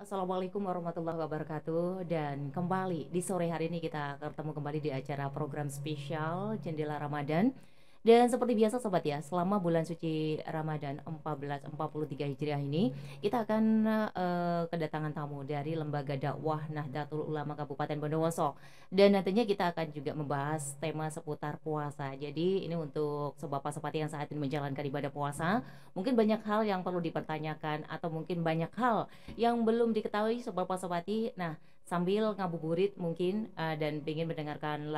Assalamualaikum warahmatullahi wabarakatuh. Dan kembali di sore hari ini kita ketemu kembali di acara program spesial Jendela Ramadan. Dan seperti biasa sobat ya, selama bulan suci Ramadan 1443 Hijriah ini kita akan kedatangan tamu dari Lembaga Dakwah Nahdlatul Ulama Kabupaten Bondowoso. Dan nantinya kita akan juga membahas tema seputar puasa. Jadi ini untuk sobat-sobat yang saat ini menjalankan ibadah puasa, mungkin banyak hal yang perlu dipertanyakan atau mungkin banyak hal yang belum diketahui sobat Pasopati. Nah, sambil ngabuburit mungkin dan ingin mendengarkan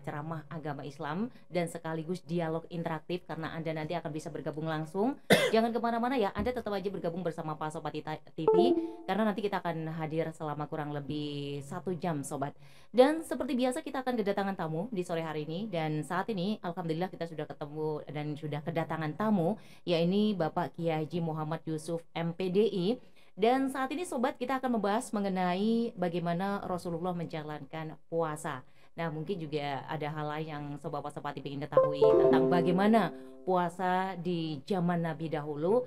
ceramah agama Islam dan sekaligus dialog interaktif karena Anda nanti akan bisa bergabung langsung. Jangan kemana-mana ya, Anda tetap aja bergabung bersama Pasopati TV karena nanti kita akan hadir selama kurang lebih 1 jam sobat. Dan seperti biasa kita akan kedatangan tamu di sore hari ini dan saat ini Alhamdulillah kita sudah ketemu dan sudah kedatangan tamu, yaitu Bapak Kiai Haji Muhammad Yusuf MPDI. Dan saat ini sobat kita akan membahas mengenai bagaimana Rasulullah menjalankan puasa. Nah mungkin juga ada hal lain yang sobat-sobat ingin ketahui tentang bagaimana puasa di zaman Nabi dahulu.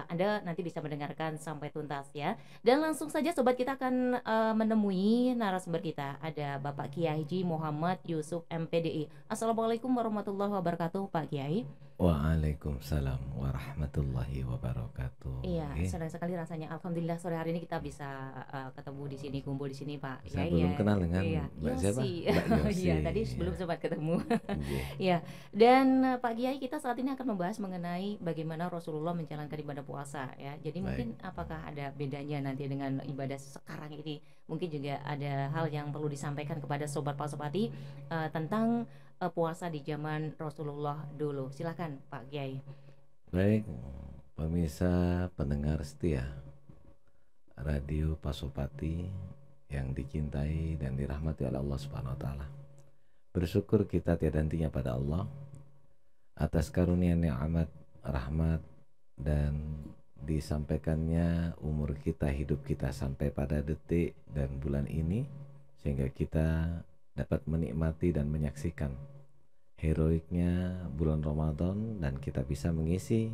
Anda nanti bisa mendengarkan sampai tuntas ya. Dan langsung saja sobat kita akan menemui narasumber kita. Ada Bapak Kiai Haji Muhammad Yusuf MPDI. Assalamualaikum warahmatullahi wabarakatuh Pak Kiai. Waalaikumsalam warahmatullahi wabarakatuh. Iya, senang sekali rasanya. Alhamdulillah sore hari ini kita bisa ketemu di sini, kumpul di sini, Pak. Saya Ya, belum ya, kenal dengan iya. Mbak siapa? Yosi. Mbak Yosi. Iya, tadi sebelum Ya. sempat ketemu. Iya. Ya, dan Pak Kiai kita saat ini akan membahas mengenai bagaimana Rasulullah menjalankan ibadah puasa ya. Jadi mungkin Baik. apakah ada bedanya nanti dengan ibadah sekarang ini? Mungkin juga ada hal yang perlu disampaikan kepada sobat Pasopati tentang puasa di zaman Rasulullah dulu. Silakan Pak Kiai. Baik, pemirsa pendengar setia Radio Pasopati yang dicintai dan dirahmati oleh Allah Subhanahu wa taala. Bersyukur kita tiada hentinya pada Allah atas karunia nikmat, rahmat dan disampaikannya umur kita, hidup kita sampai pada detik dan bulan ini sehingga kita dapat menikmati dan menyaksikan heroiknya bulan Ramadan dan kita bisa mengisi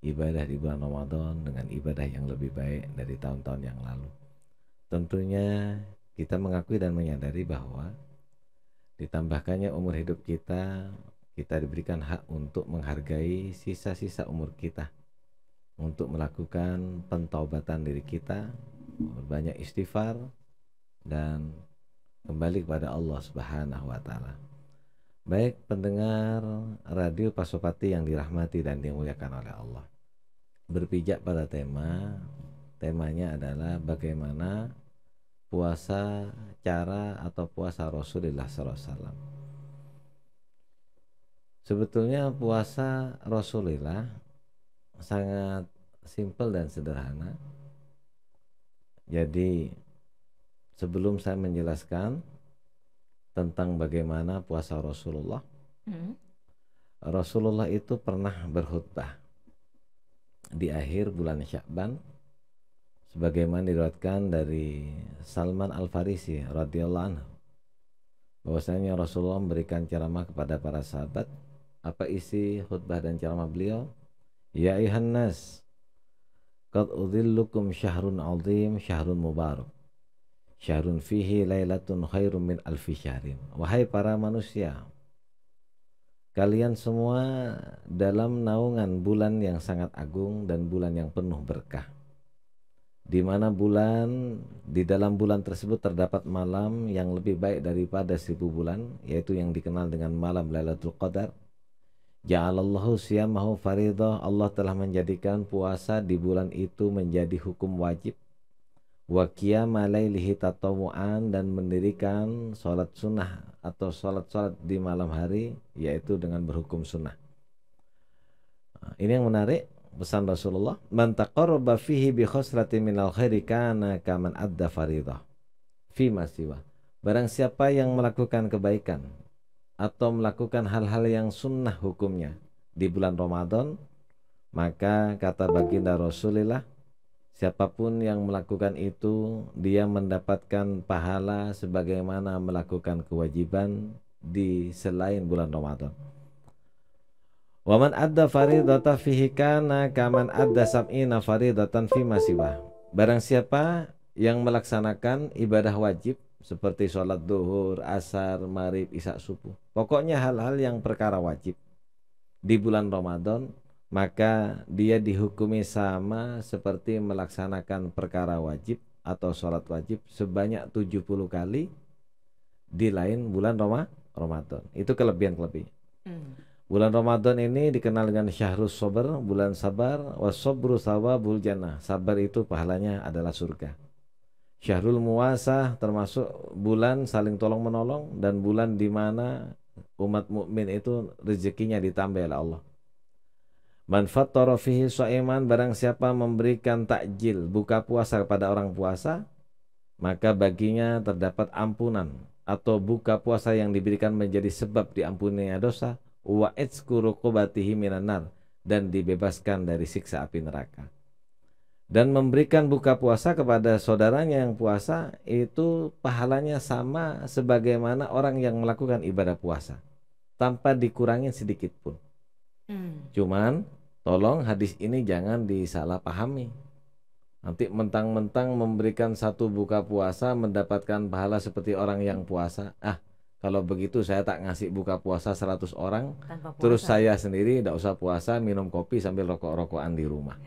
ibadah di bulan Ramadan dengan ibadah yang lebih baik dari tahun-tahun yang lalu. Tentunya kita mengakui dan menyadari bahwa ditambahkannya umur hidup kita, kita diberikan hak untuk menghargai sisa-sisa umur kita, untuk melakukan pentaubatan diri kita, banyak istighfar dan kembali kepada Allah Subhanahu wa taala. Baik pendengar Radio Pasopati yang dirahmati dan dimuliakan oleh Allah. Berpijak pada temanya adalah bagaimana puasa cara atau puasa Rasulullah SAW. Sebetulnya puasa Rasulullah sangat simpel dan sederhana. Jadi sebelum saya menjelaskan tentang bagaimana puasa Rasulullah, Rasulullah itu pernah berkhutbah di akhir bulan Sya'ban, sebagaimana diriwayatkan dari Salman Al-Farisi radhiyallahu anhu, bahwasanya Rasulullah memberikan ceramah kepada para sahabat. Apa isi khutbah dan ceramah beliau? Ya ayuhan nas, qad udhillukum syahrun azim, syahrun mubarak, syahrun fihi lailatun khairum min alfi syahrin. Wahai para manusia, kalian semua dalam naungan bulan yang sangat agung dan bulan yang penuh berkah, di mana di dalam bulan tersebut terdapat malam yang lebih baik daripada 1000 bulan, yaitu yang dikenal dengan malam Lailatul Qadar. Ja'alallahu siyamahu faridah, Allah telah menjadikan puasa di bulan itu menjadi hukum wajib. Wa qiyama lailihi tatawu'an, dan mendirikan sholat sunnah atau sholat di malam hari, yaitu dengan berhukum sunnah. Ini yang menarik pesan Rasulullah, man taqarraba fihi bi khosratin minal khairi kana kaman adda faridah fi masiwa. Barang siapa yang melakukan kebaikan atau melakukan hal-hal yang sunnah hukumnya di bulan Ramadan, maka kata baginda Rasulullah, siapapun yang melakukan itu, dia mendapatkan pahala sebagaimana melakukan kewajiban di selain bulan Ramadan. Waman adda faridata fihi kana kaman adda sab'ina faridatan fi masiwa. barang siapa yang melaksanakan ibadah wajib seperti sholat duhur, asar, maghrib, isya, subuh, pokoknya hal-hal yang perkara wajib di bulan Ramadan, maka dia dihukumi sama seperti melaksanakan perkara wajib atau sholat wajib sebanyak 70 kali di lain bulan Ramadan. Itu kelebihan-kelebihan. Bulan Ramadan ini dikenal dengan syahrus sabr, bulan sabar, was-sabru thawabul jannah. Sabar itu pahalanya adalah surga. Syahrul muwasah termasuk bulan saling tolong-menolong dan bulan di mana umat mukmin itu rezekinya ditambah oleh Allah. Man fattara fihi shaiman, barang siapa memberikan takjil buka puasa kepada orang puasa, maka baginya terdapat ampunan atau buka puasa yang diberikan menjadi sebab diampuninya dosa, wa itsku ruqubatihi minan nar, dan dibebaskan dari siksa api neraka. Dan memberikan buka puasa kepada saudaranya yang puasa itu pahalanya sama sebagaimana orang yang melakukan ibadah puasa tanpa dikurangi sedikit pun. Cuman tolong hadis ini jangan disalahpahami. Nanti mentang-mentang memberikan satu buka puasa mendapatkan pahala seperti orang yang puasa. Kalau begitu saya tak ngasih buka puasa 100 orang, terus saya sendiri tidak usah puasa, minum kopi sambil rokok-rokokan di rumah.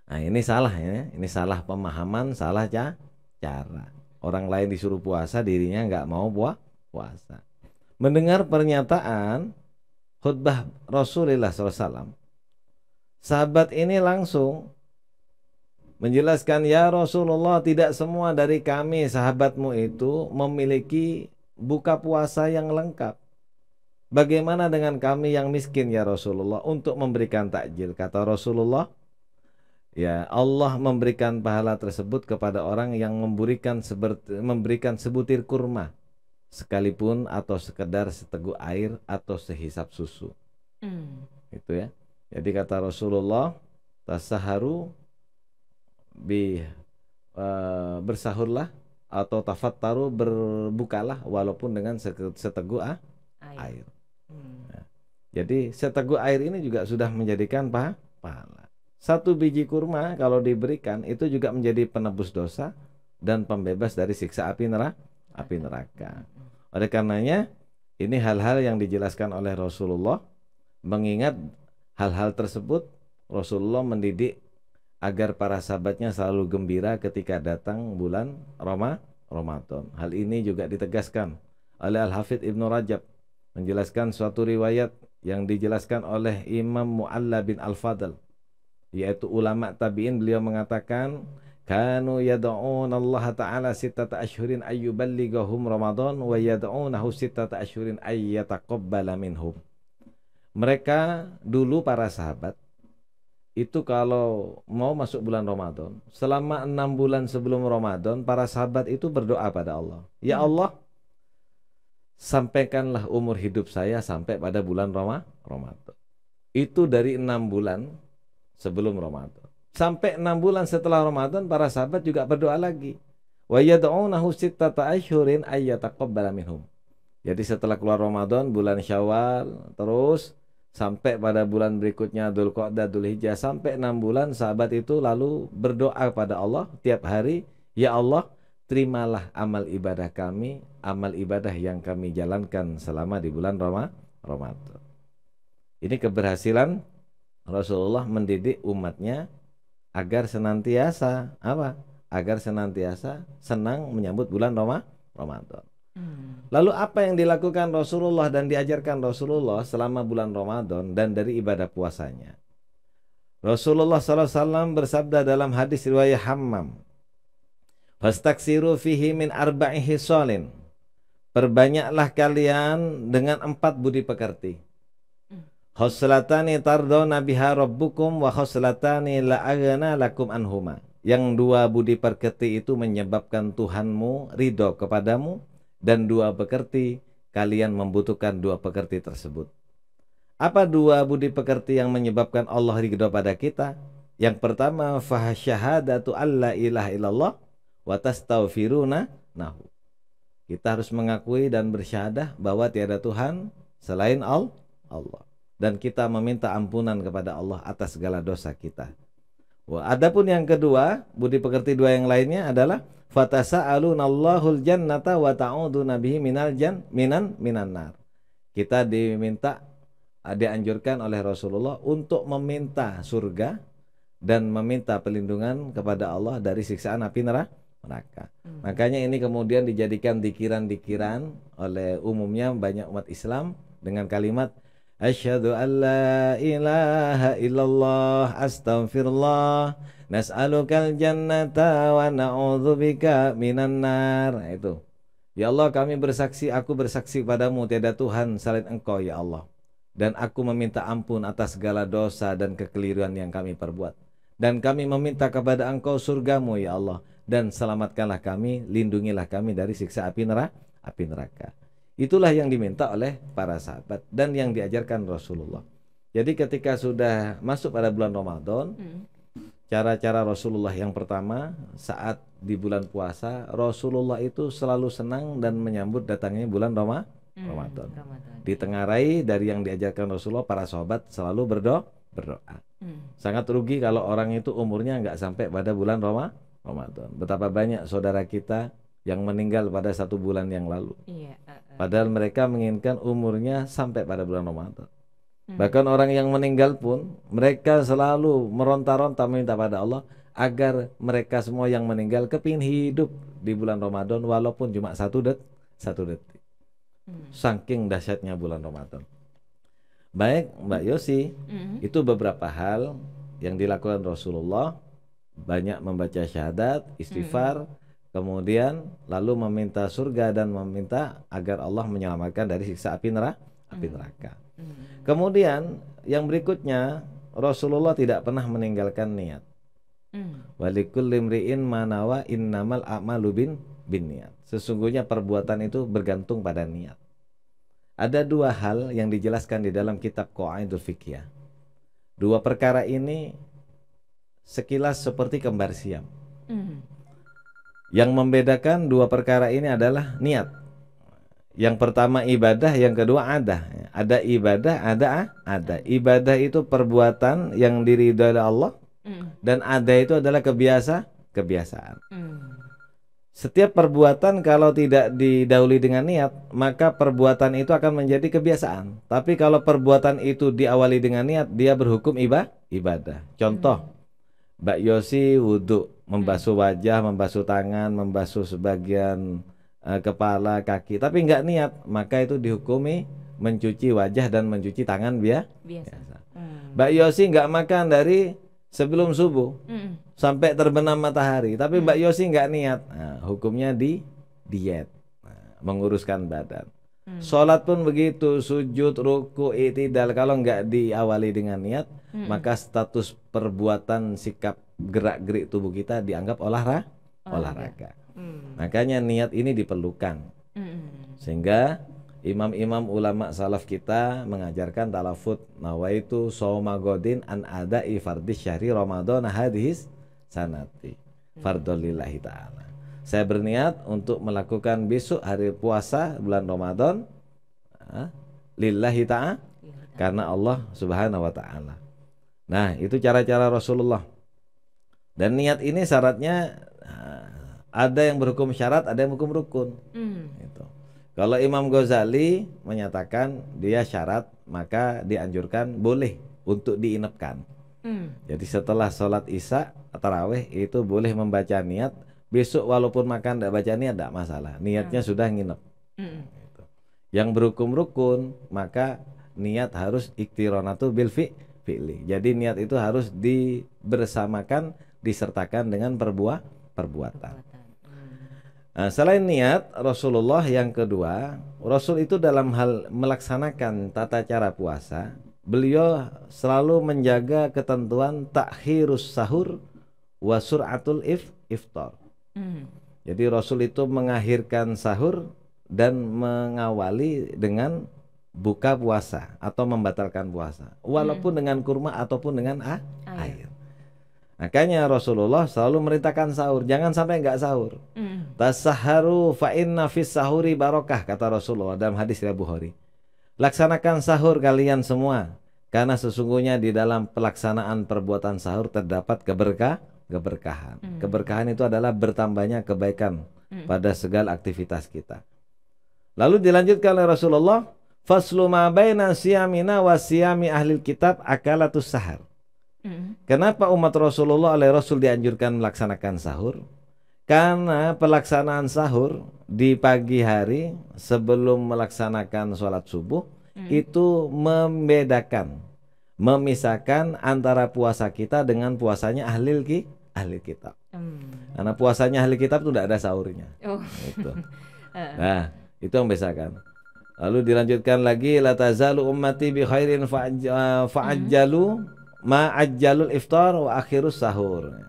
Nah ini salah ya, ini salah pemahaman, salah cara. Orang lain disuruh puasa, dirinya nggak mau puasa. Mendengar pernyataan khutbah Rasulullah SAW, sahabat ini langsung menjelaskan, ya Rasulullah, tidak semua dari kami sahabatmu itu memiliki buka puasa yang lengkap. Bagaimana dengan kami yang miskin ya Rasulullah untuk memberikan takjil? Kata Rasulullah, ya Allah memberikan pahala tersebut kepada orang yang memberikan sebutir kurma sekalipun atau sekedar seteguk air atau sehisap susu. Itu ya. Jadi kata Rasulullah, tasaharu bersahurlah atau tafattaru berbukalah walaupun dengan seteguk air. Nah, jadi seteguk air ini juga sudah menjadikan pahala. Satu biji kurma kalau diberikan itu juga menjadi penebus dosa dan pembebas dari siksa api neraka. Oleh karenanya ini hal-hal yang dijelaskan oleh Rasulullah. Mengingat hal-hal tersebut, Rasulullah mendidik agar para sahabatnya selalu gembira ketika datang bulan Ramadan. Hal ini juga ditegaskan oleh Al-Hafidz Ibnu Rajab menjelaskan suatu riwayat yang dijelaskan oleh Imam Mu'alla bin Al-Fadl, yaitu ulama tabi'in. Beliau mengatakan, kanu yad'una Allah Ta'ala sittata ashhurin ayyuballighahum Ramadan wa yad'unahu sittata ashhurin ayyataqabbala minhum. Mereka dulu para sahabat itu kalau mau masuk bulan Ramadan, selama 6 bulan sebelum Ramadan, para sahabat itu berdoa pada Allah, ya Allah, sampaikanlah umur hidup saya sampai pada bulan Ramadan. Itu dari 6 bulan sebelum Ramadan. Sampai 6 bulan setelah Ramadan, para sahabat juga berdoa lagi. Wa yad'unahu sittata ashhurin ayyataqabbala minhum. Jadi setelah keluar Ramadan, bulan Syawal, terus sampai pada bulan berikutnya Dzulqa'dah, Dzulhijjah, sampai 6 bulan sahabat itu lalu berdoa pada Allah tiap hari, ya Allah, terimalah amal ibadah kami, amal ibadah yang kami jalankan selama di bulan Ramadan. Ini keberhasilan Rasulullah mendidik umatnya agar senantiasa agar senantiasa senang menyambut bulan Ramadan. Lalu apa yang dilakukan Rasulullah dan diajarkan Rasulullah selama bulan Ramadan dan dari ibadah puasanya? Rasulullah SAW bersabda dalam hadis riwayat Hammam, fastaksiru fihi min arba'i hisalin, perbanyaklah kalian dengan 4 budi pekerti. Khoslatani tardona biha rabbukum wa khoslatani la'agana lakum anhuma. Yang 2 budi pekerti itu menyebabkan Tuhanmu ridho kepadamu, dan 2 pekerti kalian membutuhkan 2 pekerti tersebut. Apa 2 budi pekerti yang menyebabkan Allah ridho pada kita? Yang pertama, fahasyahadatu alla ilaha illallah wa tastaghfiruna nahu. Kita harus mengakui dan bersyahadah bahwa tiada Tuhan selain Allah, dan kita meminta ampunan kepada Allah atas segala dosa kita. Adapun yang kedua, budi pekerti dua yang lainnya adalah fatasa'alunallahul jannata wa ta'uduna bihi minan nar. Kita dianjurkan oleh Rasulullah untuk meminta surga dan meminta perlindungan kepada Allah dari siksaan api neraka. Makanya ini kemudian dijadikan dikiran-dikiran oleh umumnya banyak umat Islam dengan kalimat asyhadu an la ilaha illallah astaghfirullah nas'alukal jannata wa na'udzubika minan nar. Nah, itu. Ya Allah, kami bersaksi, aku bersaksi padamu tiada Tuhan selain Engkau ya Allah. Dan aku meminta ampun atas segala dosa dan kekeliruan yang kami perbuat. Dan kami meminta kepada Engkau surgamu ya Allah. Dan selamatkanlah kami, lindungilah kami dari siksa api neraka. Itulah yang diminta oleh para sahabat dan yang diajarkan Rasulullah. Jadi ketika sudah masuk pada bulan Ramadan, cara-cara Rasulullah yang pertama saat di bulan puasa, Rasulullah itu selalu senang dan menyambut datangnya bulan Ramadan. Ditengarai dari yang diajarkan Rasulullah, para sahabat selalu berdoa. Sangat rugi kalau orang itu umurnya nggak sampai pada bulan Ramadan. Betapa banyak saudara kita yang meninggal pada 1 bulan yang lalu. Padahal mereka menginginkan umurnya sampai pada bulan Ramadan. Bahkan orang yang meninggal pun mereka selalu meronta-ronta meminta pada Allah agar mereka semua yang meninggal kepingin hidup di bulan Ramadan walaupun cuma satu detik. Saking dahsyatnya bulan Ramadan. Baik Mbak Yosi, itu beberapa hal yang dilakukan Rasulullah. Banyak membaca syahadat, istighfar, kemudian lalu meminta surga dan meminta agar Allah menyelamatkan dari siksa api neraka. Kemudian yang berikutnya, Rasulullah tidak pernah meninggalkan niat. Walikulli imri'in manawa innamal a'malu binniyat. Sesungguhnya perbuatan itu bergantung pada niat. Ada 2 hal yang dijelaskan di dalam kitab Qawaidul Fiqh. 2 perkara ini sekilas seperti kembar siam. Yang membedakan 2 perkara ini adalah niat. Yang pertama ibadah, yang kedua ada. Ada ibadah, ada. Ibadah itu perbuatan yang diridhoi oleh Allah, dan ada itu adalah kebiasaan. Setiap perbuatan kalau tidak didahului dengan niat, maka perbuatan itu akan menjadi kebiasaan. Tapi kalau perbuatan itu diawali dengan niat, dia berhukum ibadah. Contoh, Mbak Yosi wudhu, membasuh wajah, membasuh tangan, membasuh sebagian kepala, kaki, tapi nggak niat, maka itu dihukumi mencuci wajah dan mencuci tangan biasa. Mbak Yosi nggak makan dari sebelum subuh sampai terbenam matahari, tapi Mbak Yosi nggak niat, nah, hukumnya diet, menguruskan badan. Sholat pun begitu, sujud, ruku, i'tidal, kalau nggak diawali dengan niat, maka status perbuatan, sikap, gerak-gerik tubuh kita dianggap olahraga. Makanya niat ini diperlukan. Sehingga imam-imam ulama salaf kita mengajarkan talafut nawaitu shauma godin an ada'i fardhi syahri Ramadan hadhis sanati fardholillahi ta'ala. Saya berniat untuk melakukan besok hari puasa bulan Ramadan lillahi ta'ala, karena Allah Subhanahu wa ta'ala. Nah, itu cara-cara Rasulullah. Dan niat ini syaratnya ada yang berhukum syarat, ada yang hukum rukun. Gitu. Kalau Imam Ghazali menyatakan dia syarat, maka dianjurkan boleh untuk diinapkan. Jadi setelah sholat isya tarawih itu boleh membaca niat. Besok walaupun makan tidak baca niat tidak masalah. Niatnya sudah nginep. Gitu. Yang berhukum rukun, maka niat harus iktironatu bil fi'li. Jadi niat itu harus dibersamakan, disertakan dengan perbuatan. Nah, selain niat, Rasulullah yang kedua, Rasul itu dalam hal melaksanakan tata cara puasa, beliau selalu menjaga ketentuan takhirus sahur wa sur'atul iftar. Jadi Rasul itu mengakhirkan sahur dan mengawali dengan buka puasa atau membatalkan puasa, walaupun dengan kurma ataupun dengan air. Makanya Rasulullah selalu merintahkan sahur, jangan sampai nggak sahur. Tasahharu fa inna fis sahuri barokah, kata Rasulullah dalam hadis riwayat Bukhari. Laksanakan sahur kalian semua, Karena sesungguhnya di dalam pelaksanaan perbuatan sahur terdapat keberkahan. Keberkahan itu adalah bertambahnya kebaikan pada segala aktivitas kita. Lalu dilanjutkan oleh Rasulullah, faslu ma baina siyamina wa siyami ahlil kitab akalatus sahar. Kenapa umat Rasulullah oleh Rasul dianjurkan melaksanakan sahur? Karena pelaksanaan sahur di pagi hari sebelum melaksanakan sholat subuh itu memisahkan antara puasa kita dengan puasanya ahli kitab. Karena puasanya ahli kitab itu tidak ada sahurnya. Itu. Nah, itu yang membedakan. Lalu dilanjutkan lagi, la tazalu ummati bi khairin fa'ajjalu ma'ajjalul iftar wa akhirus sahur.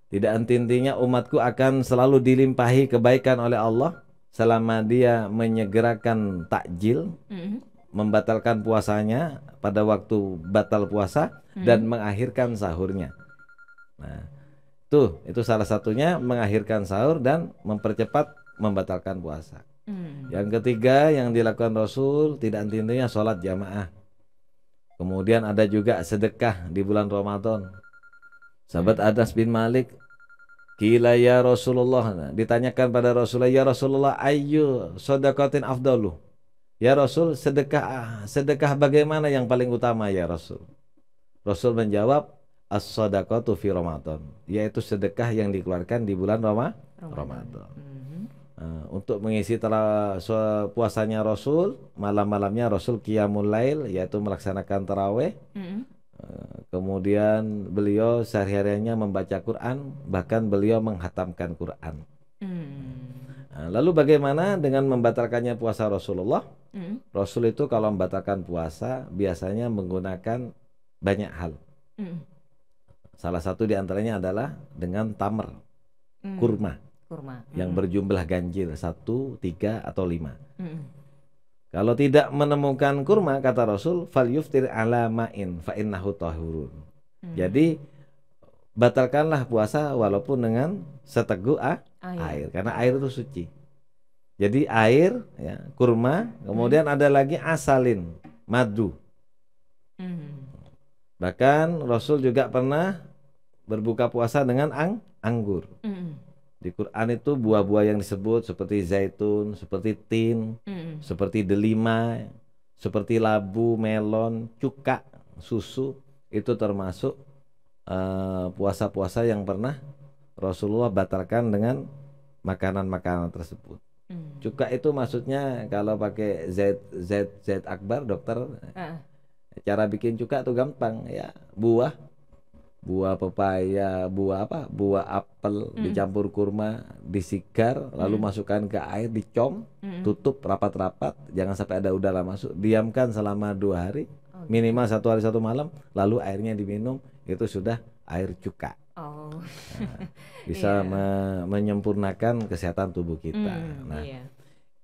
Tidak henti-hentinya umatku akan selalu dilimpahi kebaikan oleh Allah selama dia menyegerakan takjil, membatalkan puasanya pada waktu batal puasa dan mengakhirkan sahurnya. Nah, itu salah satunya, mengakhirkan sahur dan mempercepat membatalkan puasa. Yang ketiga yang dilakukan Rasul tidak henti-hentinya sholat jamaah. Kemudian ada juga sedekah di bulan Ramadan. Sahabat Anas bin Malik, qila ya Rasulullah, ditanyakan pada Rasulullah, ya Rasulullah, ayyu shadaqatin afdalu? Ya Rasul, sedekah bagaimana yang paling utama ya Rasul? Rasul menjawab, as-shadaqatu fi Ramadan, yaitu sedekah yang dikeluarkan di bulan Ramadan. Untuk mengisi puasanya Rasul, malam-malamnya Rasul qiyamul lail, yaitu melaksanakan tarawih. Kemudian beliau sehari-harinya membaca Quran, bahkan beliau menghatamkan Quran. Lalu bagaimana dengan membatalkannya puasa Rasulullah? Rasul itu kalau membatalkan puasa biasanya menggunakan banyak hal. Salah satu diantaranya adalah dengan tamr, kurma yang berjumlah ganjil 1, 3, atau 5. Kalau tidak menemukan kurma, kata Rasul, falyuftir ala ma'in fa innahu tahurun. Jadi batalkanlah puasa walaupun dengan seteguk air, karena air itu suci. Jadi air, ya, kurma, kemudian ada lagi asalin, madu. Bahkan Rasul juga pernah berbuka puasa dengan anggur. Di Quran itu buah-buah yang disebut seperti zaitun, seperti tin, seperti delima, seperti labu, melon, cuka, susu, itu termasuk puasa-puasa yang pernah Rasulullah batalkan dengan makanan-makanan tersebut. Cuka itu maksudnya kalau pakai zait akbar, dokter, cara bikin cuka itu gampang ya, buah pepaya, buah apel dicampur kurma, disigar, lalu masukkan ke air, dicom, tutup rapat-rapat, jangan sampai ada udara masuk, diamkan selama 2 hari, minimal 1 hari 1 malam, lalu airnya diminum, itu sudah air cuka. Bisa menyempurnakan kesehatan tubuh kita. Nah,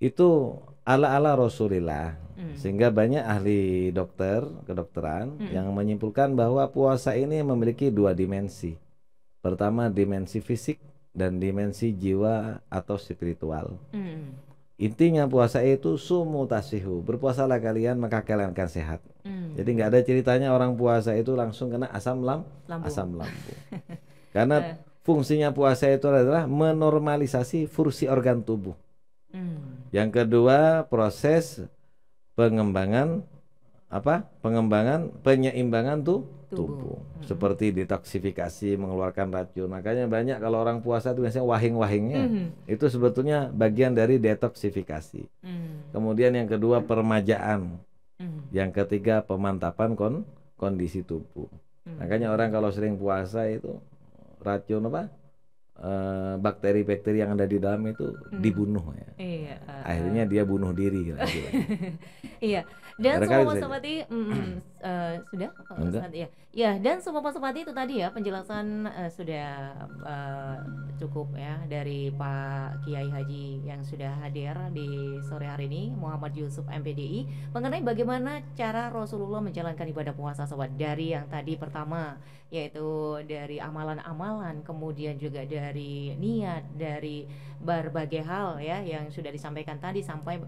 itu ala-ala Rasulullah. Sehingga banyak ahli kedokteran yang menyimpulkan bahwa puasa ini memiliki 2 dimensi. Pertama, dimensi fisik dan dimensi jiwa atau spiritual. Intinya puasa itu sumu tasihu, berpuasalah kalian maka kalian akan sehat. Jadi nggak ada ceritanya orang puasa itu langsung kena asam lambung. Karena fungsinya puasa itu adalah menormalisasi fungsi organ tubuh. Yang kedua, proses pengembangan penyeimbangan tubuh. Seperti detoksifikasi, mengeluarkan racun. Makanya banyak kalau orang puasa itu biasanya wahing-wahingnya. Itu sebetulnya bagian dari detoksifikasi. Kemudian yang kedua, permajaan. Yang ketiga, pemantapan kondisi tubuh. Makanya orang kalau sering puasa itu racun bakteri-bakteri yang ada di dalam itu dibunuh ya. Akhirnya dia bunuh diri. Iya. Dan semua Pasopati sudah ya. Dan semua Pasopati itu tadi ya penjelasan sudah cukup ya dari Pak Kiai Haji yang sudah hadir di sore hari ini, Muhammad Yusuf MPDI, mengenai bagaimana cara Rasulullah menjalankan ibadah puasa, sobat, dari yang tadi pertama yaitu dari amalan-amalan, kemudian juga dari dari niat, dari berbagai hal ya yang sudah disampaikan tadi sampai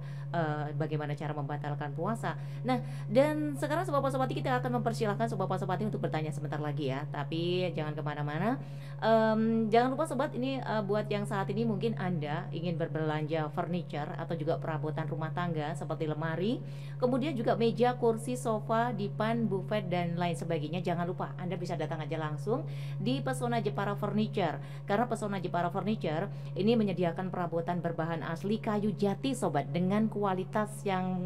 bagaimana cara membatalkan puasa. Nah, dan sekarang sobat-sobat kita akan mempersilahkan sobat-sobat untuk bertanya sebentar lagi ya. Tapi jangan kemana-mana. Jangan lupa sobat ini buat yang saat ini mungkin Anda ingin berbelanja furniture atau juga perabotan rumah tangga seperti lemari, kemudian juga meja, kursi, sofa, dipan, buffet dan lain sebagainya. Jangan lupa Anda bisa datang aja langsung di Pesona Jepara Furniture. Karena Pesona Jepara Furniture ini menyediakan perabotan berbahan asli kayu jati sobat, dengan kualitas yang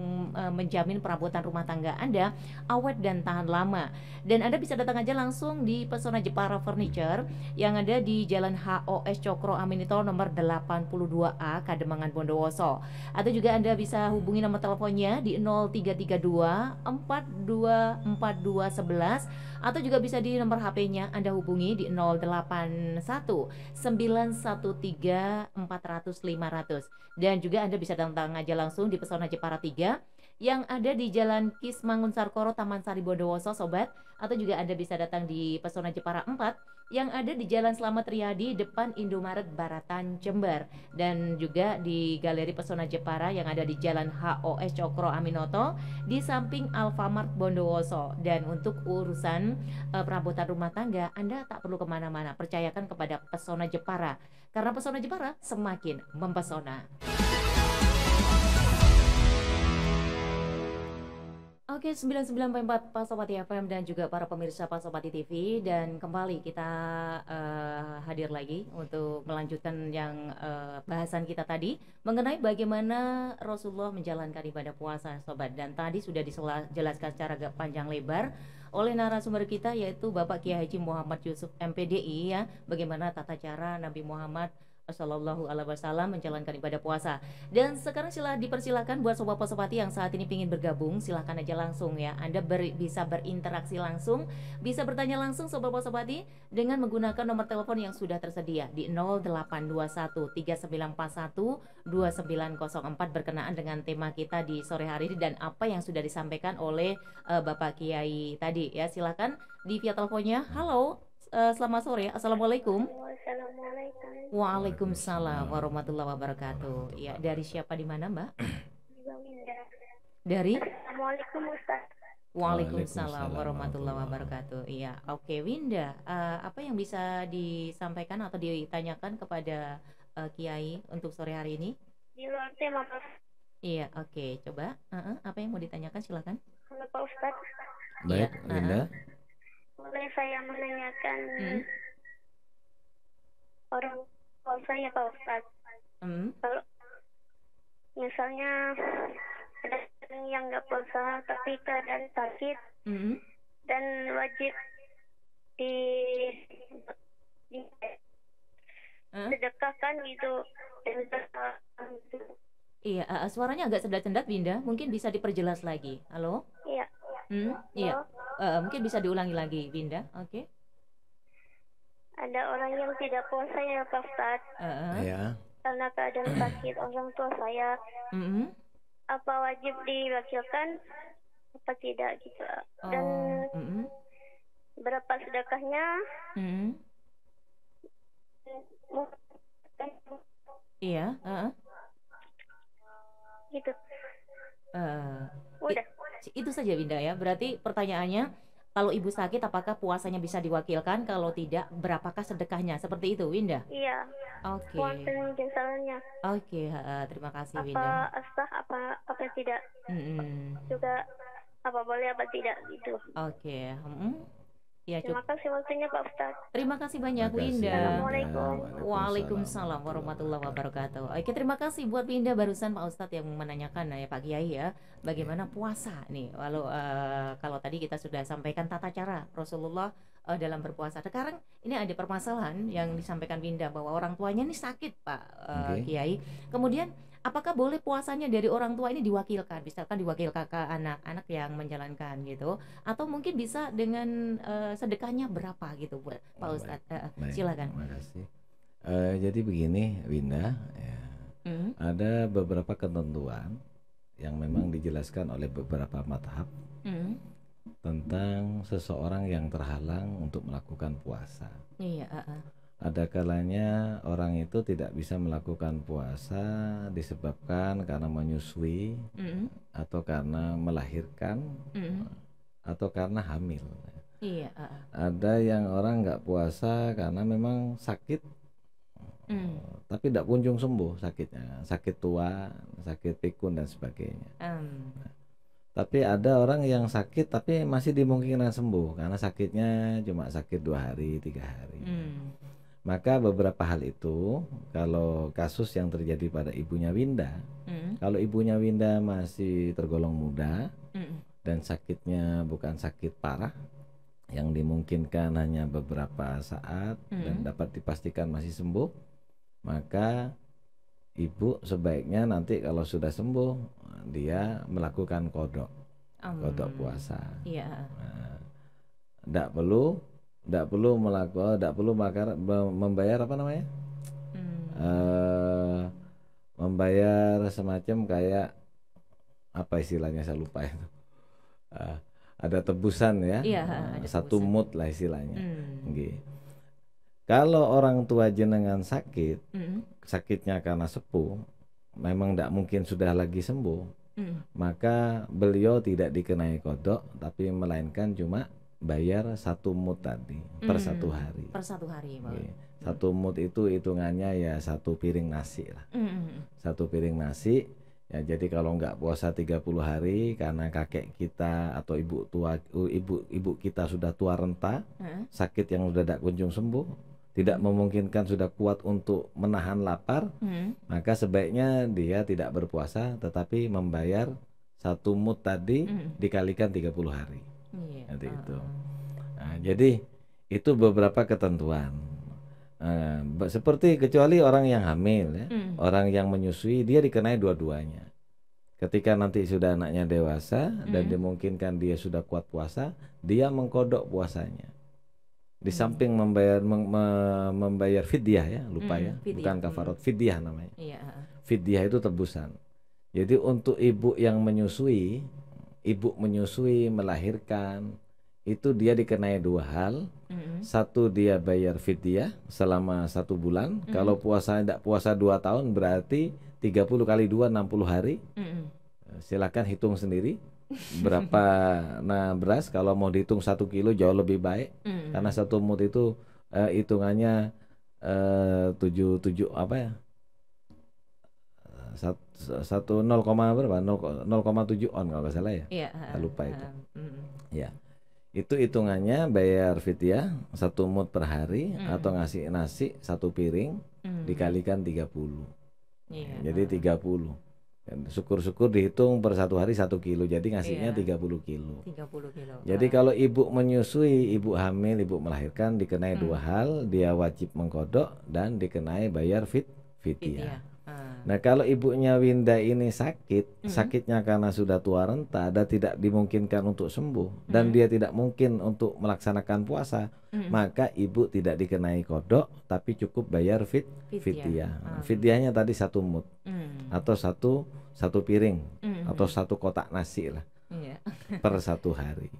menjamin perabotan rumah tangga Anda awet dan tahan lama. Dan Anda bisa datang aja langsung di Pesona Jepara Furniture yang ada di Jalan HOS Cokro Aminito nomor 82A Kademangan Bondowoso. Atau juga Anda bisa hubungi nomor teleponnya di 0332 424211, atau juga bisa di nomor HP-nya Anda hubungi di 081 913 400 500. Dan juga Anda bisa datang aja langsung di Pesona Jepara 3 yang ada di Jalan Kismangun Sarkoro Taman Sari Bondowoso sobat. Atau juga Anda bisa datang di Pesona Jepara 4 yang ada di Jalan Slamet Riyadi depan Indomaret Baratan Jember, dan juga di Galeri Pesona Jepara yang ada di Jalan HOS Cokro Aminoto di samping Alfamart Bondowoso. Dan untuk urusan perabotan rumah tangga Anda tak perlu kemana-mana, percayakan kepada Pesona Jepara, karena Pesona Jepara semakin mempesona. Oke, 99.4 Pasopati FM dan juga para pemirsa Pasopati TV, dan kembali kita hadir lagi untuk melanjutkan yang bahasan kita tadi mengenai bagaimana Rasulullah menjalankan ibadah puasa sobat. Dan tadi sudah dijelaskan secara panjang lebar oleh narasumber kita yaitu Bapak Kiai Haji Muhammad Yusuf MPDI ya, bagaimana tata cara Nabi Muhammad Sallallahu Alaihi Wasallam menjalankan ibadah puasa. Dan sekarang dipersilakan buat sobat Pasopati yang saat ini ingin bergabung, silahkan aja langsung ya. Anda bisa berinteraksi langsung, bisa bertanya langsung sobat Pasopati dengan menggunakan nomor telepon yang sudah tersedia di 0821 3941 2904 berkenaan dengan tema kita di sore hari ini dan apa yang sudah disampaikan oleh Bapak Kiai tadi ya. Silahkan di via teleponnya. Halo, selamat sore. Assalamualaikum. Assalamualaikum. Waalaikumsalam warahmatullahi wabarakatuh. Ya, dari siapa di mana, Mbak? Dari? Assalamualaikum Ustaz. Waalaikumsalam warahmatullahi wabarakatuh. Iya, oke Winda. Apa yang bisa disampaikan atau ditanyakan kepada Kiai untuk sore hari ini? Di luar tema Pak. Iya, oke. Coba. Apa yang mau ditanyakan? Silakan. Halo Pak Ustaz. Baik, Iya, Linda. Boleh saya menanyakan orang tua saya Pak Ustaz? Kalau misalnya ada yang nggak puasa tapi keadaan sakit dan wajib di sedekahkan gitu. Iya, suaranya agak sendat-sendat Winda, mungkin bisa diperjelas lagi. Halo? Iya. Iya. Mungkin bisa diulangi lagi Winda. Oke. Ada orang yang tidak puasa ya Pak Ustaz. Ya. Karena keadaan sakit orang tua saya. Apa wajib diwakilkan apa tidak gitu. Dan berapa sedekahnya? Iya, gitu. Udah. Itu saja Winda ya. Berarti pertanyaannya, kalau ibu sakit apakah puasanya bisa diwakilkan? Kalau tidak, berapakah sedekahnya? Seperti itu Winda? Iya. Oke. Puasa misalnya. Oke, terima kasih Winda. Apa sah apa tidak? Juga apa boleh apa tidak gitu. Oke. Ya, terima kasih waktunya Pak Ustaz. Terima kasih banyak Winda. Assalamualaikum. Waalaikumsalam warahmatullahi wabarakatuh. Oke, terima kasih buat Winda barusan Pak Ustadz yang menanyakan ya Pak Kiai ya, bagaimana puasa nih. Walau kalau tadi kita sudah sampaikan tata cara Rasulullah dalam berpuasa. Sekarang ini ada permasalahan yang disampaikan Winda bahwa orang tuanya ini sakit Pak Kiai. Kemudian apakah boleh puasanya dari orang tua ini diwakilkan, misalkan diwakilkan ke anak-anak yang menjalankan gitu, atau mungkin bisa dengan sedekahnya berapa gitu buat Pak Ustadz? Silakan. Terima kasih. Jadi begini Winda, ya. Ada beberapa ketentuan yang memang dijelaskan oleh beberapa mazhab tentang seseorang yang terhalang untuk melakukan puasa. Iya. Ada kalanya orang itu tidak bisa melakukan puasa disebabkan karena menyusui, atau karena melahirkan, atau karena hamil. Iya. Ada yang orang nggak puasa karena memang sakit, tapi tidak kunjung sembuh sakitnya, sakit tua, sakit pikun dan sebagainya. Tapi ada orang yang sakit tapi masih dimungkinkan sembuh karena sakitnya cuma sakit 2 hari, 3 hari. Maka beberapa hal itu, kalau kasus yang terjadi pada ibunya Winda, kalau ibunya Winda masih tergolong muda dan sakitnya bukan sakit parah yang dimungkinkan hanya beberapa saat dan dapat dipastikan masih sembuh, maka ibu sebaiknya nanti kalau sudah sembuh dia melakukan kodok puasa. Tidak perlu membayar apa namanya, membayar semacam kayak apa istilahnya, saya lupa itu, ada tebusan ya, satu mut lah istilahnya. Kalau orang tua jenengan sakit, sakitnya karena sepuh, memang tidak mungkin sudah lagi sembuh, maka beliau tidak dikenai kodok, tapi melainkan cuma bayar 1 mut tadi per 1 hari. Per 1 hari, Bang. 1 mut itu hitungannya ya 1 piring nasi lah. 1 piring nasi. Ya, jadi kalau nggak puasa 30 hari karena kakek kita atau ibu kita sudah tua renta, sakit yang sudah tidak kunjung sembuh, tidak memungkinkan sudah kuat untuk menahan lapar, maka sebaiknya dia tidak berpuasa tetapi membayar 1 mut tadi dikalikan 30 hari. Itu. Nah, jadi itu beberapa ketentuan. Seperti kecuali orang yang hamil ya, orang yang menyusui, dia dikenai dua-duanya. Ketika nanti sudah anaknya dewasa dan dimungkinkan dia sudah kuat puasa, dia mengkodok puasanya. Di samping membayar fidyah ya, lupa ya, bukan kafarat, fidyah namanya. Fidyah itu tebusan. Jadi untuk ibu yang menyusui, melahirkan, itu dia dikenai 2 hal. Satu, dia bayar fidyah selama 1 bulan. Kalau tidak puasa 2 tahun berarti 30 kali 2 60 hari. Silakan hitung sendiri berapa beras. Kalau mau dihitung 1 kilo jauh lebih baik, karena 1 mut itu hitungannya 7 apa ya, 0,7 on kalau nggak salah ya. Lupa itu. Ya. Itu hitungannya bayar fidyah 1 mut per hari, atau ngasih nasi 1 piring dikalikan 30. Jadi 30. Syukur-syukur dihitung per 1 hari 1 kilo, jadi ngasihnya 30 kilo. Jadi kalau ibu menyusui, ibu hamil, ibu melahirkan, dikenai 2 hal, dia wajib mengkodok dan dikenai bayar fidyah. Nah, kalau ibunya Winda ini sakitnya karena sudah tua renta dan tidak dimungkinkan untuk sembuh, dan dia tidak mungkin untuk melaksanakan puasa, maka ibu tidak dikenai kodok, tapi cukup bayar fidyah. Fidyahnya tadi 1 mut, atau satu piring, atau 1 kotak nasi lah, per 1 hari.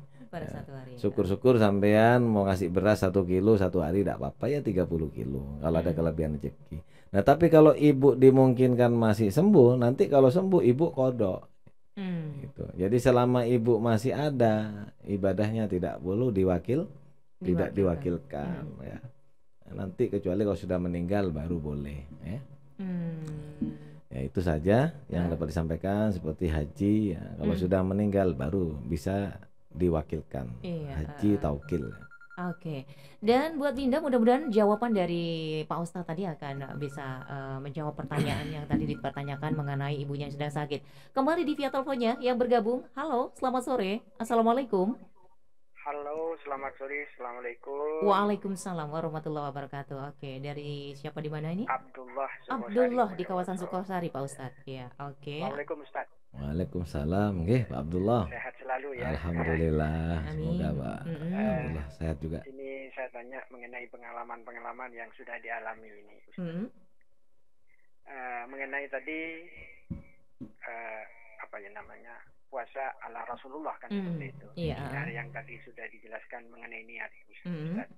Syukur-syukur sampean mau ngasih beras 1 kilo 1 hari, tidak apa-apa ya, 30 kilo kalau ada kelebihan rezeki. Nah, tapi kalau ibu dimungkinkan masih sembuh, nanti kalau sembuh ibu kodok. Gitu. Jadi selama ibu masih ada, ibadahnya tidak perlu tidak diwakilkan ya. Nanti kecuali kalau sudah meninggal baru boleh ya. Ya, itu saja yang dapat disampaikan. Seperti haji ya, kalau sudah meninggal baru bisa diwakilkan. Haji taukil. Oke. Dan buat Dinda, mudah-mudahan jawaban dari Pak Ustadz tadi akan bisa menjawab pertanyaan yang tadi dipertanyakan mengenai ibunya yang sedang sakit. Kembali di via teleponnya yang bergabung. Halo, selamat sore. Assalamualaikum. Halo, selamat sore. Assalamualaikum. Waalaikumsalam warahmatullahi wabarakatuh. Oke, dari siapa di mana ini? Abdullah di kawasan Sukosari, Pak Ustadz. Ya, oke. Assalamualaikum Ustadz. Waalaikumsalam, Pak Abdullah. Sehat selalu ya. Alhamdulillah. Semoga Pak Alhamdulillah sehat juga. Ini saya tanya mengenai pengalaman-pengalaman yang sudah dialami ini, Ustadz. Mengenai tadi apa ya namanya, puasa ala Rasulullah kan, seperti itu. Yang tadi sudah dijelaskan mengenai niat, Ustadz.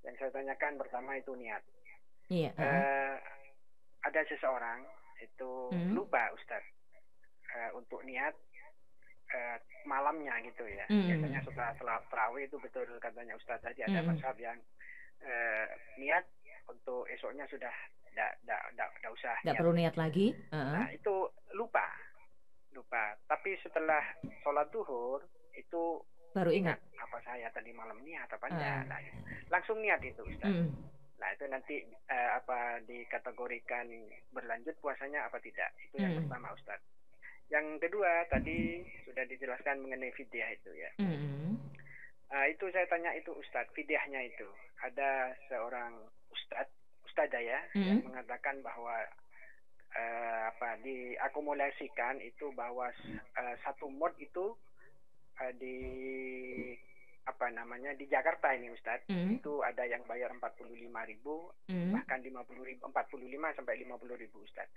Yang saya tanyakan pertama itu niat. Iya. Ada seseorang itu lupa Ustaz untuk niat malamnya gitu ya. Biasanya setelah tarawih itu betul katanya Ustaz tadi ada mazhab yang niat untuk esoknya sudah tidak usah. Tidak perlu niat lagi. Nah itu lupa. Tapi setelah sholat zuhur itu baru ingat apa saya tadi malam niat apa enggak. Nah, langsung niat itu Ustaz. Nah itu nanti dikategorikan berlanjut puasanya apa tidak. Itu yang pertama Ustaz. Yang kedua tadi sudah dijelaskan mengenai fidyah itu ya. Itu saya tanya itu Ustaz, fidyahnya itu ada seorang ustadzah ya yang mengatakan bahwa diakumulasikan itu bahwa satu mod itu di Jakarta ini Ustaz, itu ada yang bayar 45.000 bahkan 50.000, 45 sampai 50.000 Ustaz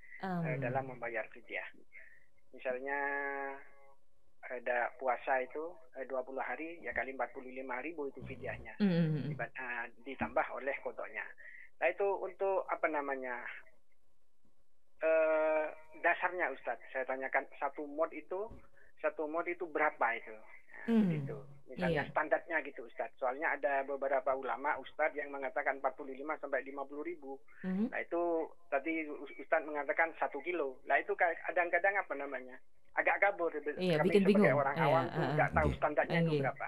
dalam membayar fidyah. Misalnya ada puasa itu 20 hari ya kali 45.000 itu fidyahnya ditambah oleh kodoknya. Nah itu untuk dasarnya Ustaz, saya tanyakan satu mod itu berapa itu? Gitu. Misalnya standarnya gitu Ustaz. Soalnya ada beberapa ulama Ustaz yang mengatakan 45 sampai 50.000. Nah itu tadi Ustaz mengatakan 1 kilo. Nah itu kadang-kadang agak kabur. Iya, Kami bikin sebagai bingung. orang awam tuh nggak tahu standarnya itu berapa.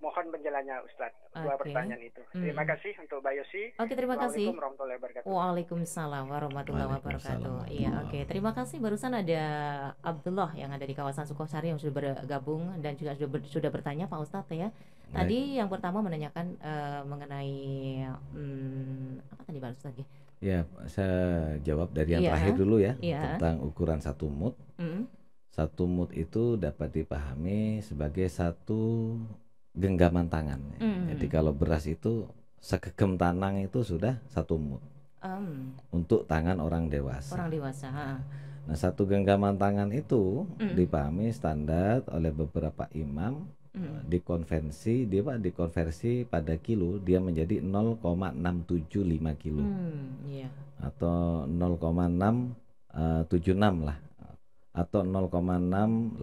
Mohon penjelasannya Ustaz, dua pertanyaan itu. Terima kasih untuk Mbak Yosi. Oke, terima kasih. Assalamualaikum warahmatullahi wabarakatuh. Waalaikumsalam warahmatullahi wabarakatuh. Iya, oke. Terima kasih. Barusan ada Abdullah yang ada di kawasan Sukosari yang sudah bergabung dan juga sudah bertanya Pak Ustadz ya. Tadi yang pertama menanyakan mengenai apa tadi Pak Ustadz? Ya, saya jawab dari yang terakhir dulu ya, tentang ukuran satu mud. Satu mud itu dapat dipahami sebagai satu genggaman tangan. Jadi kalau beras itu segegem tanang itu sudah satu mud untuk tangan orang dewasa. Nah satu genggaman tangan itu dipahami standar oleh beberapa imam dikonversi pada kilo dia menjadi 0,675 kilo atau 0,676 lah atau 0,688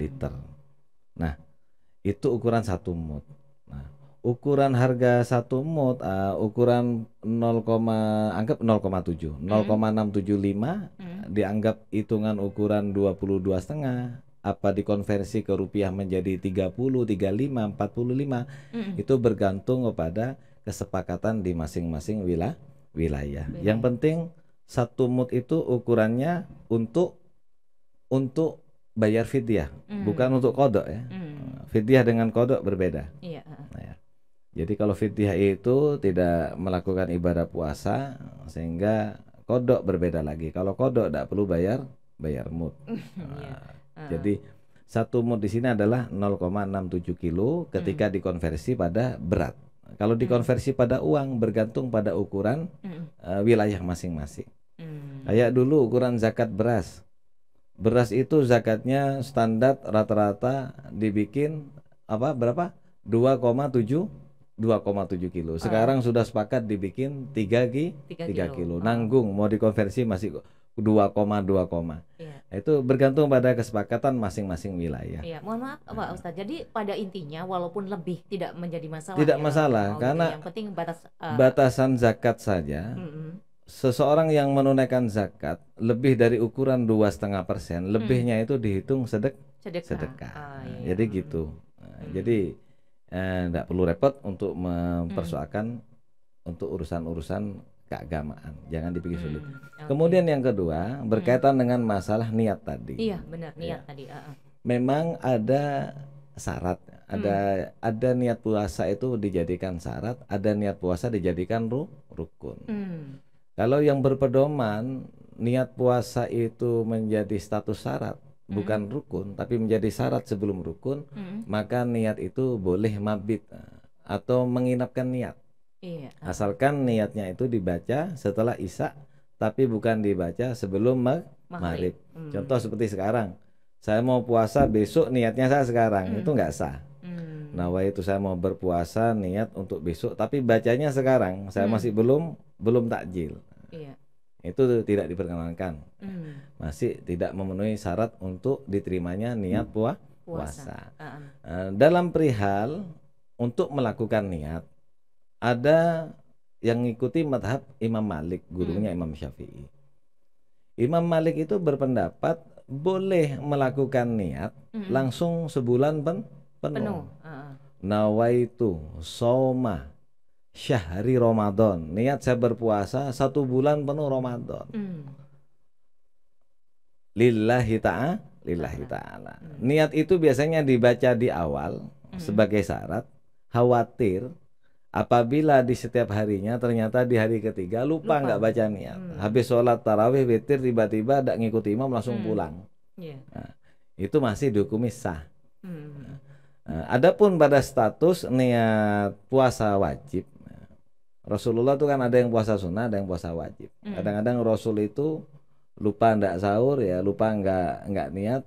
liter. Nah itu ukuran satu mud. Nah, ukuran harga satu mud ukuran 0,7 0,675 dianggap hitungan ukuran 22,5 apa dikonversi ke rupiah menjadi 30, 35, 45 itu bergantung kepada kesepakatan di masing-masing wilayah. Yang penting satu mud itu ukurannya untuk bayar fidyah, bukan untuk kodok ya. Fidyah dengan kodok berbeda. Nah, ya. Jadi kalau fidyah itu tidak melakukan ibadah puasa, sehingga kodok berbeda lagi. Kalau kodok tidak perlu bayar mud. Jadi satu mud di sini adalah 0,67 kilo ketika dikonversi pada berat. Kalau dikonversi pada uang bergantung pada ukuran wilayah masing-masing. Kayak dulu ukuran zakat beras. Beras itu zakatnya standar rata-rata dibikin berapa? 2,7 kilo. Sekarang sudah sepakat dibikin 3 kilo. Nanggung mau dikonversi masih 2,2. Itu bergantung pada kesepakatan masing-masing wilayah. Iya, mohon maaf Pak Ustadz. Jadi pada intinya walaupun lebih tidak menjadi masalah. Tidak masalah karena yang penting batasan zakat saja. Seseorang yang menunaikan zakat lebih dari ukuran 2,5%, lebihnya itu dihitung sedekah. Jadi gitu. Jadi tidak perlu repot untuk mempersoalkan untuk urusan keagamaan. Jangan dibikin sulit. Kemudian yang kedua berkaitan dengan masalah niat tadi. Iya benar, niat tadi. Memang ada syarat. Ada niat puasa itu dijadikan syarat, ada niat puasa dijadikan rukun. Kalau yang berpedoman niat puasa itu menjadi status syarat, bukan rukun, tapi menjadi syarat sebelum rukun, maka niat itu boleh mabit atau menginapkan niat. Asalkan niatnya itu dibaca setelah isya, tapi bukan dibaca sebelum maghrib. Contoh seperti sekarang, saya mau puasa besok niatnya saya sekarang, itu nggak sah. Nawaitu saya mau berpuasa niat untuk besok, tapi bacanya sekarang saya masih belum takjil. Iya. Itu tidak diperkenankan. Masih tidak memenuhi syarat untuk diterimanya niat puasa. Dalam perihal untuk melakukan niat, ada yang ngikuti madhab Imam Malik, gurunya Imam Syafi'i. Imam Malik itu berpendapat boleh melakukan niat langsung sebulan penuh. Nawaitu soma syahri Ramadan, niat saya berpuasa 1 bulan penuh Ramadan. Lillahi ta'ala. Niat itu biasanya dibaca di awal sebagai syarat, khawatir apabila di setiap harinya ternyata di hari ketiga lupa nggak baca niat. Habis sholat tarawih witir tiba-tiba tidak ngikuti imam langsung pulang. Nah, itu masih dihukumi sah. Adapun pada status niat puasa wajib, Rasulullah itu kan ada yang puasa sunnah, ada yang puasa wajib. Kadang-kadang Rasul itu lupa ndak sahur ya, lupa nggak niat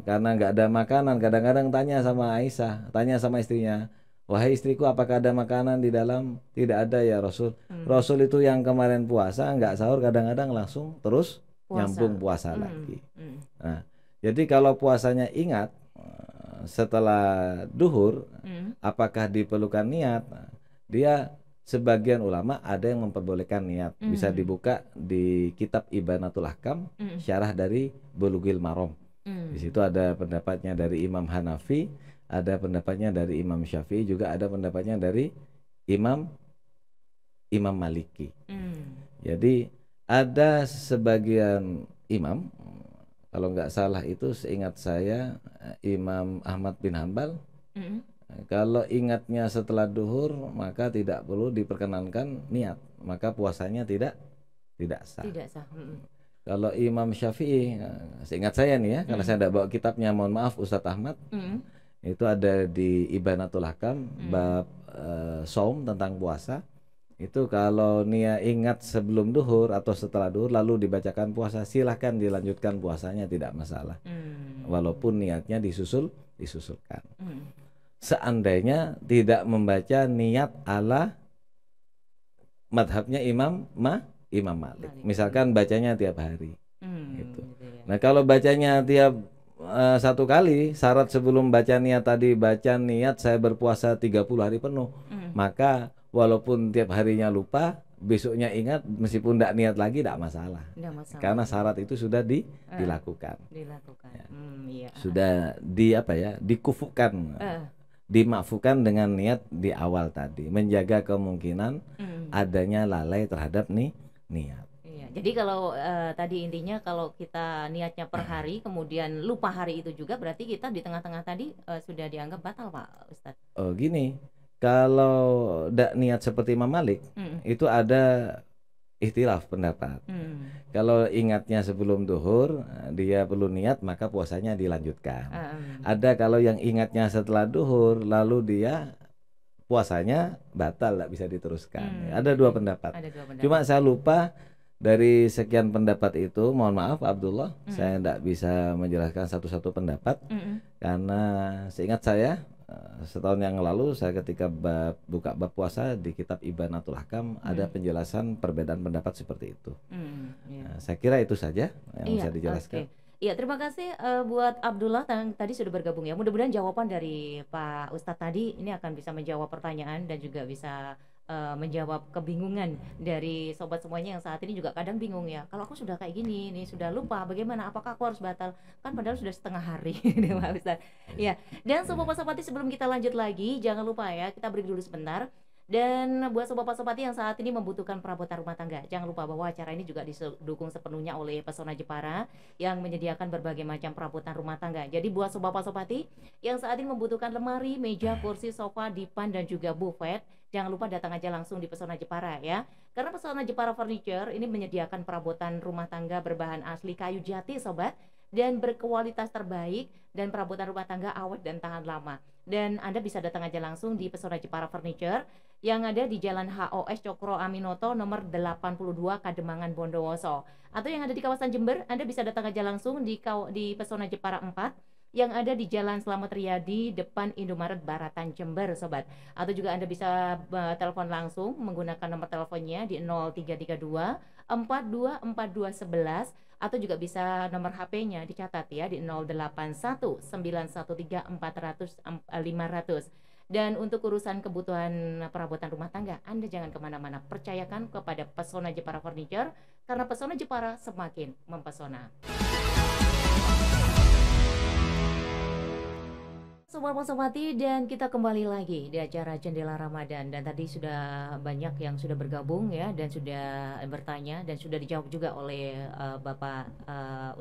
karena nggak ada makanan. Kadang-kadang tanya sama Aisyah, tanya sama istrinya, wahai istriku, apakah ada makanan di dalam? Tidak ada ya Rasul. Rasul itu yang kemarin puasa nggak sahur, kadang-kadang langsung terus nyambung puasa lagi. Nah, jadi kalau puasanya ingat setelah duhur, apakah diperlukan niat? Dia sebagian ulama ada yang memperbolehkan niat. Bisa dibuka di kitab Ibanatul Ahkam, syarah dari Bulughil Maram. Di situ ada pendapatnya dari Imam Hanafi, ada pendapatnya dari Imam Syafi'i, juga ada pendapatnya dari Imam Maliki. Jadi ada sebagian imam, kalau nggak salah itu seingat saya Imam Ahmad bin Hanbal, kalau ingatnya setelah duhur maka tidak perlu diperkenankan niat, maka puasanya tidak sah. Kalau Imam Syafi'i, seingat saya nih ya, karena saya tidak bawa kitabnya, mohon maaf Ustadz Ahmad, itu ada di Ibanatul Hakam bab saum tentang puasa. Itu kalau niat ingat sebelum duhur atau setelah duhur lalu dibacakan puasa, silahkan dilanjutkan puasanya, tidak masalah. Walaupun niatnya disusulkan. Seandainya tidak membaca niat ala madhabnya Imam Malik. Misalkan bacanya tiap hari. Gitu. Nah kalau bacanya tiap 1 kali, syarat sebelum baca niat tadi, baca niat saya berpuasa 30 hari penuh, maka walaupun tiap harinya lupa, besoknya ingat, meskipun tidak niat lagi tidak masalah. Karena syarat itu sudah dilakukan. Ya. Iya. Sudah dikufukan, dimakfukan dengan niat di awal tadi, menjaga kemungkinan adanya lalai terhadap niat. Jadi kalau tadi intinya kalau kita niatnya per hari kemudian lupa hari itu juga, berarti kita di tengah-tengah tadi sudah dianggap batal, Pak Ustadz. Oh gini, kalau tidak niat seperti Imam Malik, itu ada ikhtilaf pendapat. Kalau ingatnya sebelum duhur, dia perlu niat, maka puasanya dilanjutkan. Ada kalau yang ingatnya setelah duhur, lalu dia puasanya batal, tidak bisa diteruskan. Ada dua pendapat. Cuma saya lupa dari sekian pendapat itu, mohon maaf Abdullah, saya tidak bisa menjelaskan satu-satu pendapat, karena seingat saya setahun yang lalu saya ketika buka bab puasa di kitab Ibanatul Hakam ada penjelasan perbedaan pendapat seperti itu. Nah, saya kira itu saja yang bisa dijelaskan. Iya, terima kasih buat Abdullah yang tadi sudah bergabung ya. Mudah-mudahan jawaban dari Pak Ustadz tadi ini akan bisa menjawab pertanyaan dan juga bisa menjawab kebingungan dari sobat semuanya yang saat ini juga kadang bingung ya. Kalau aku sudah kayak gini, nih sudah lupa, bagaimana? Apakah aku harus batal? Kan padahal sudah setengah hari, Pak Ustadz. Ya. Dan sobat-sobati sebelum kita lanjut lagi, jangan lupa ya kita break dulu sebentar. Dan buat sobat-sobati yang saat ini membutuhkan perabotan rumah tangga, jangan lupa bahwa acara ini juga didukung sepenuhnya oleh Pesona Jepara yang menyediakan berbagai macam perabotan rumah tangga. Jadi buat sobat-sobati yang saat ini membutuhkan lemari, meja, kursi, sofa, dipan dan juga buffet, jangan lupa datang aja langsung di Pesona Jepara ya. Karena Pesona Jepara Furniture ini menyediakan perabotan rumah tangga berbahan asli kayu jati sobat, dan berkualitas terbaik, dan perabotan rumah tangga awet dan tahan lama. Dan Anda bisa datang aja langsung di Pesona Jepara Furniture yang ada di Jalan HOS Cokro Aminoto nomor 82 Kademangan Bondowoso. Atau yang ada di kawasan Jember, Anda bisa datang aja langsung di Pesona Jepara 4 yang ada di Jalan Slamet Riyadi depan Indomaret Baratan Jember, sobat. Atau juga Anda bisa telepon langsung menggunakan nomor teleponnya di 0332 424211, atau juga bisa nomor HP-nya dicatat ya di 081 913 400 500. Dan untuk urusan kebutuhan perabotan rumah tangga, Anda jangan kemana-mana, percayakan kepada Pesona Jepara Furniture, karena Pesona Jepara semakin mempesona. Sobat-somati, dan kita kembali lagi di acara Jendela Ramadan. Dan tadi sudah banyak yang sudah bergabung ya, dan sudah bertanya dan sudah dijawab juga oleh Bapak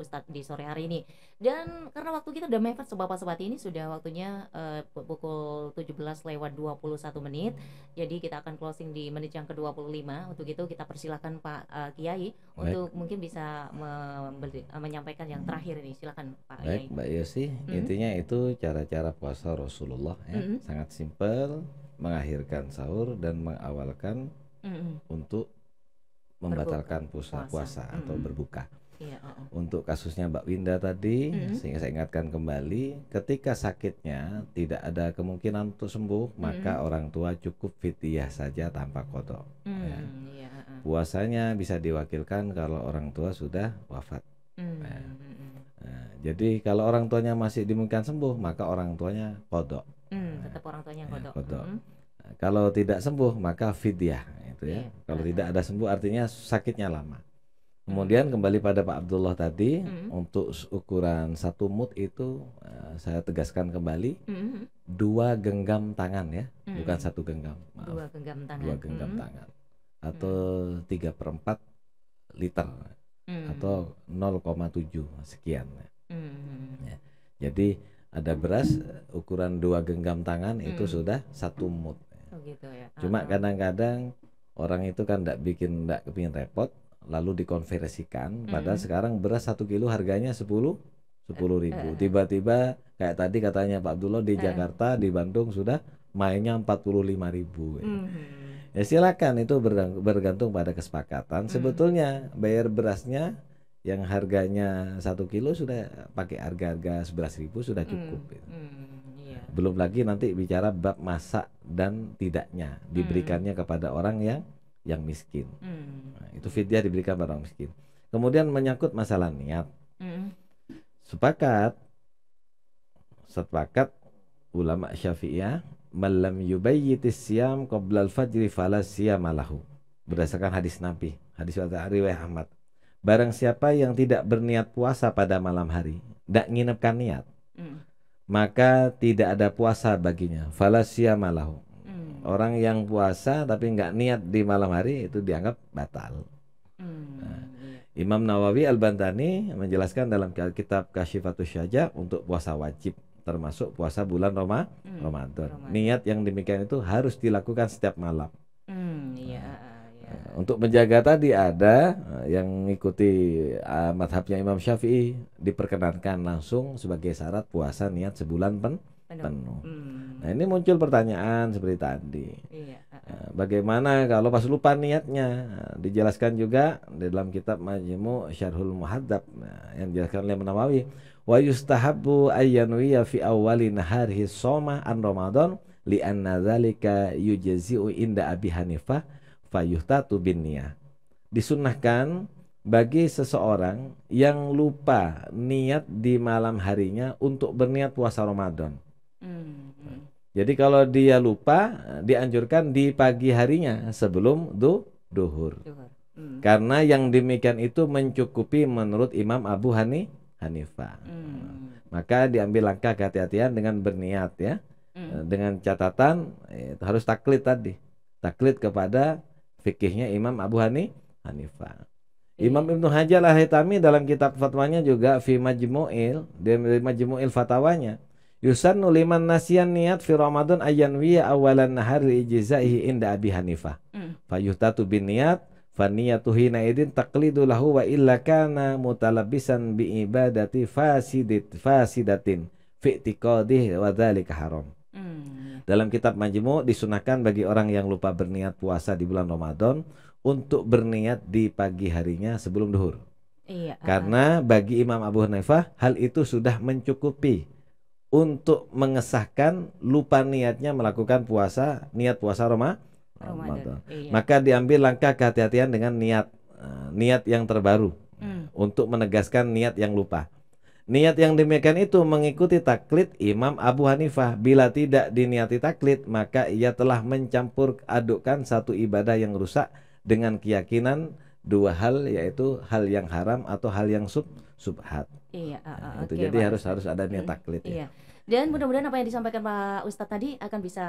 Ustadz di sore hari ini. Dan karena waktu kita udah mepet, sobat-somati, ini sudah waktunya pukul 17:21 menit. Jadi kita akan closing di menit yang ke-25. Untuk itu kita persilakan Pak Kiai untuk mungkin bisa menyampaikan yang terakhir ini. Silakan Pak Kiai. Baik, Mbak Yosi, intinya itu cara-cara puasa Rasulullah ya, sangat simpel, mengakhirkan sahur dan mengawalkan untuk membatalkan puasa atau berbuka. Untuk kasusnya Mbak Winda tadi, sehingga saya ingatkan kembali, ketika sakitnya tidak ada kemungkinan untuk sembuh, maka orang tua cukup fidyah saja tanpa qada. Puasanya bisa diwakilkan kalau orang tua sudah wafat. Jadi kalau orang tuanya masih dimungkinkan sembuh, maka orang tuanya qada. Tetap orang tuanya qada. Kalau tidak sembuh, maka fidyah itu ya. Kalau tidak ada sembuh, artinya sakitnya lama. Kemudian kembali pada Pak Abdullah tadi, untuk ukuran 1 mud itu saya tegaskan kembali 2 genggam tangan ya, bukan 1 genggam. Maaf. 2 genggam tangan. 2 genggam tangan. Atau 3/4 liter. Atau 0,7 sekian. Ya. Jadi ada beras ukuran 2 genggam tangan itu sudah 1 mud. Oh gitu ya. Cuma kadang-kadang orang itu kan tidak kepingin repot, lalu dikonversikan. Padahal sekarang beras 1 kilo harganya 10.000. Tiba-tiba kayak tadi katanya Pak Abdullah di Jakarta, di Bandung sudah mainnya 45.000. Ya silakan, itu bergantung pada kesepakatan. Sebetulnya bayar berasnya yang harganya 1 kilo sudah pakai harga 11.000 sudah cukup. Belum lagi nanti bicara bab masak dan tidaknya diberikannya kepada orang yang miskin. Nah, itu fidyah diberikan pada orang miskin. Kemudian menyangkut masalah niat. Sepakat ulama Syafi'iyah, malam yubayyitis siyam qabla al-fajri fala siyamalahu. Berdasarkan hadis Nabi, hadis riwayat Ahmad. Barang siapa yang tidak berniat puasa pada malam hari, tidak nginepkan niat, maka tidak ada puasa baginya. Fala siyamalahu. Orang yang puasa tapi nggak niat di malam hari itu dianggap batal. Imam Nawawi Al-Bantani menjelaskan dalam kitab Kasyifatus Syajah untuk puasa wajib, termasuk puasa bulan Ramadan. Niat yang demikian itu harus dilakukan setiap malam. Untuk menjaga tadi ada yang mengikuti madhabnya Imam Syafi'i, diperkenankan langsung sebagai syarat puasa niat sebulan penuh. Nah ini muncul pertanyaan seperti tadi. Bagaimana kalau pas lupa niatnya? Dijelaskan juga di dalam kitab Majmu' Syarhul Muhadzab yang dijelaskan oleh Nawawi. Wa yustahabbu ayyanwiya fi awwali naharihi shoma an Ramadan li anna dzalika yujzi'u inda Abi Hanifah fayuhtatu bin niyah. Disunnahkan bagi seseorang yang lupa niat di malam harinya untuk berniat puasa Ramadan. Jadi kalau dia lupa, dianjurkan di pagi harinya sebelum duhur. Karena yang demikian itu mencukupi menurut Imam Abu Hanifah. Maka diambil langkah kehati-hatian dengan berniat ya. Dengan catatan harus taklid tadi. Taklid kepada fikihnya Imam Abu Hanifah. Imam Ibnu Hajar Al-Haytami dalam kitab fatwanya juga fi Majmu'il fatawanya, yusannu liman nasiyan niat fi Ramadan ayyanwiya awalan nahar li ijzaihi inda Abi Hanifah. Fayuhtatu bin niyat fa niyatu hina idin taqlidu lahu wa illa kana mutalabbisan bi ibadati fasidatin fi i'tiqadihi wa dzalika haram. Dalam kitab Majmu' disunahkan bagi orang yang lupa berniat puasa di bulan Ramadan untuk berniat di pagi harinya sebelum duhur. Karena bagi Imam Abu Hanifah hal itu sudah mencukupi untuk mengesahkan lupa niatnya melakukan puasa, niat puasa Ramadan. Iya. Maka diambil langkah kehati-hatian dengan niat yang terbaru untuk menegaskan niat yang lupa. Niat yang demikian itu mengikuti taklid Imam Abu Hanifah. Bila tidak diniati taklid, maka ia telah mencampur adukkan satu ibadah yang rusak dengan keyakinan dua hal, yaitu hal yang haram atau hal yang subhat. Iya, itu okay, jadi harus ada niat taklid. Iya. Dan mudah-mudahan apa yang disampaikan Pak Ustadz tadi akan bisa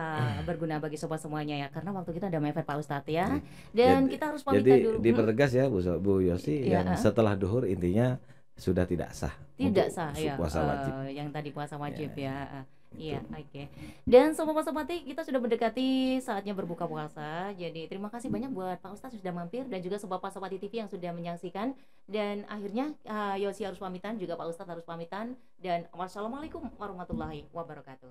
berguna bagi sobat semuanya ya, karena waktu kita udah mepet Pak Ustadz ya. Dan kita harus pamitan dulu. Jadi dipertegas ya Bu Yosi, yang setelah duhur intinya sudah tidak sah. Tidak sah ya. Puasa wajib. Yang tadi puasa wajib ya. Iya, oke. Dan sobat-sobati, kita sudah mendekati saatnya berbuka puasa. Jadi terima kasih banyak buat Pak Ustadz sudah mampir, dan juga sobat-sobati TV yang sudah menyaksikan. Dan akhirnya Yosi harus pamitan, juga Pak Ustadz harus pamitan. Dan wassalamualaikum warahmatullahi wabarakatuh.